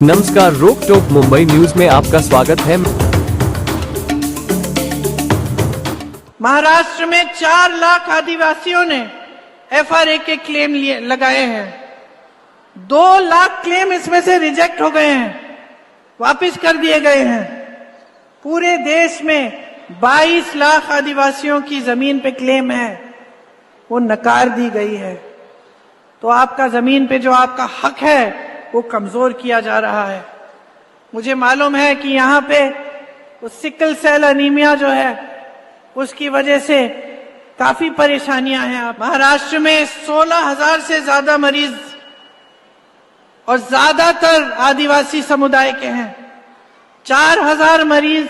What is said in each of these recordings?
नमस्कार, रोक टोक मुंबई न्यूज में आपका स्वागत है। महाराष्ट्र में 4 लाख आदिवासियों ने एफआरए के क्लेम लगाए हैं। 2 लाख क्लेम इसमें से रिजेक्ट हो गए हैं, वापस कर दिए गए हैं। पूरे देश में 22 लाख आदिवासियों की जमीन पे क्लेम है, वो नकार दी गई है। तो आपका जमीन पे जो आपका हक है वो कमजोर किया जा रहा है। मुझे मालूम है कि यहाँ पे वो सिकल सेल एनीमिया जो है उसकी वजह से काफी परेशानियां हैं। महाराष्ट्र में 16,000 से ज्यादा मरीज और ज्यादातर आदिवासी समुदाय के हैं। 4,000 मरीज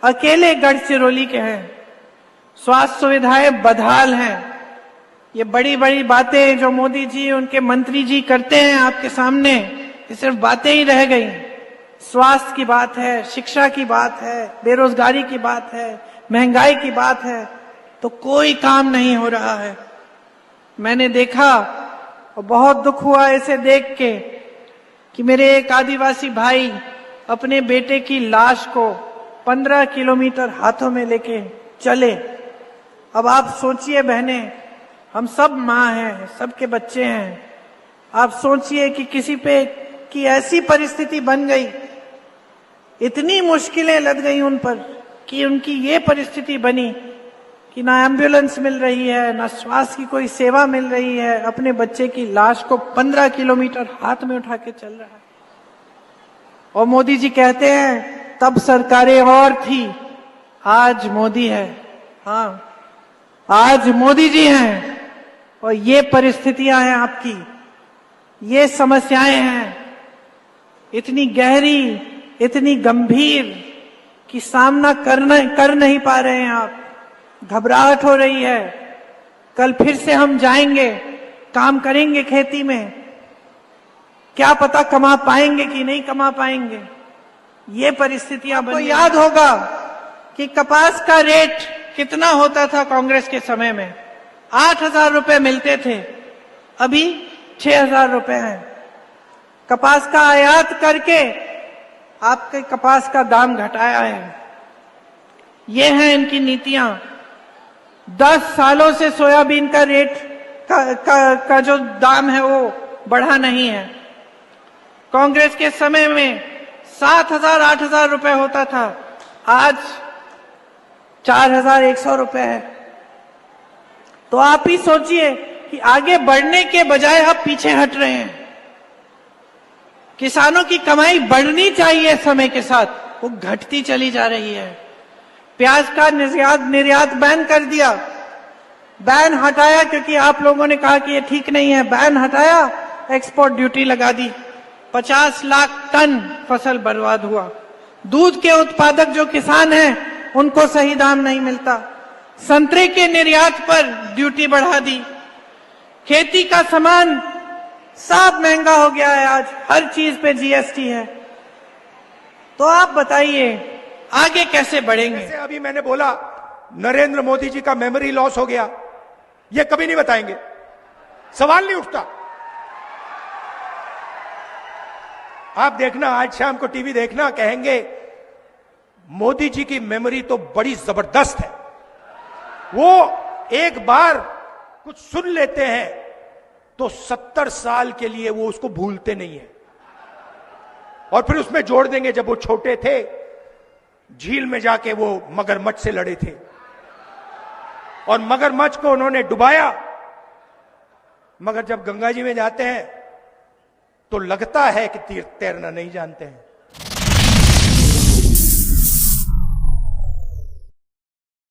अकेले गढ़चिरौली के हैं। स्वास्थ्य सुविधाएं बदहाल हैं। ये बड़ी बड़ी बातें जो मोदी जी उनके मंत्री जी करते हैं आपके सामने, ये सिर्फ बातें ही रह गई। स्वास्थ्य की बात है, शिक्षा की बात है, बेरोजगारी की बात है, महंगाई की बात है, तो कोई काम नहीं हो रहा है। मैंने देखा और बहुत दुख हुआ इसे देख के कि मेरे एक आदिवासी भाई अपने बेटे की लाश को 15 किलोमीटर हाथों में लेके चले। अब आप सोचिए बहनें, हम सब माँ हैं, सबके बच्चे हैं। आप सोचिए कि किसी पे की ऐसी परिस्थिति बन गई, इतनी मुश्किलें लद गई उन पर कि उनकी ये परिस्थिति बनी कि ना एम्बुलेंस मिल रही है, ना स्वास्थ्य की कोई सेवा मिल रही है। अपने बच्चे की लाश को 15 किलोमीटर हाथ में उठा के चल रहा है। और मोदी जी कहते हैं तब सरकारें और थी, आज मोदी है। हाँ, आज मोदी जी हैं और ये परिस्थितियां हैं आपकी, ये समस्याएं हैं इतनी गहरी, इतनी गंभीर कि सामना कर नहीं पा रहे हैं आप। घबराहट हो रही है। कल फिर से हम जाएंगे, काम करेंगे खेती में, क्या पता कमा पाएंगे कि नहीं कमा पाएंगे। ये परिस्थितियां बनी। याद होगा कि कपास का रेट कितना होता था कांग्रेस के समय में। 8,000 रुपए मिलते थे, अभी 6,000 रुपए हैं। कपास का आयात करके आपके कपास का दाम घटाया है। ये हैं इनकी नीतियां। 10 सालों से सोयाबीन का रेट का जो दाम है वो बढ़ा नहीं है। कांग्रेस के समय में 7,000 8,000 रुपए होता था, आज 4,100 रुपए है। तो आप ही सोचिए कि आगे बढ़ने के बजाय आप पीछे हट रहे हैं। किसानों की कमाई बढ़नी चाहिए समय के साथ, वो घटती चली जा रही है। प्याज का निर्यात बैन कर दिया, बैन हटाया क्योंकि आप लोगों ने कहा कि ये ठीक नहीं है। बैन हटाया, एक्सपोर्ट ड्यूटी लगा दी। 50 लाख टन फसल बर्बाद हुआ। दूध के उत्पादक जो किसान हैं उनको सही दाम नहीं मिलता। संतरे के निर्यात पर ड्यूटी बढ़ा दी। खेती का सामान सब महंगा हो गया है, आज हर चीज पे जीएसटी है। तो आप बताइए आगे कैसे बढ़ेंगे। जैसे अभी मैंने बोला नरेंद्र मोदी जी का मेमोरी लॉस हो गया, ये कभी नहीं बताएंगे, सवाल नहीं उठता। आप देखना, आज शाम को टीवी देखना, कहेंगे मोदी जी की मेमोरी तो बड़ी जबरदस्त है। वो एक बार कुछ सुन लेते हैं तो 70 साल के लिए वो उसको भूलते नहीं है। और फिर उसमें जोड़ देंगे जब वो छोटे थे, झील में जाके वो मगरमच्छ से लड़े थे और मगरमच्छ को उन्होंने डुबाया। मगर जब गंगा जी में जाते हैं तो लगता है कि तैरना नहीं जानते हैं।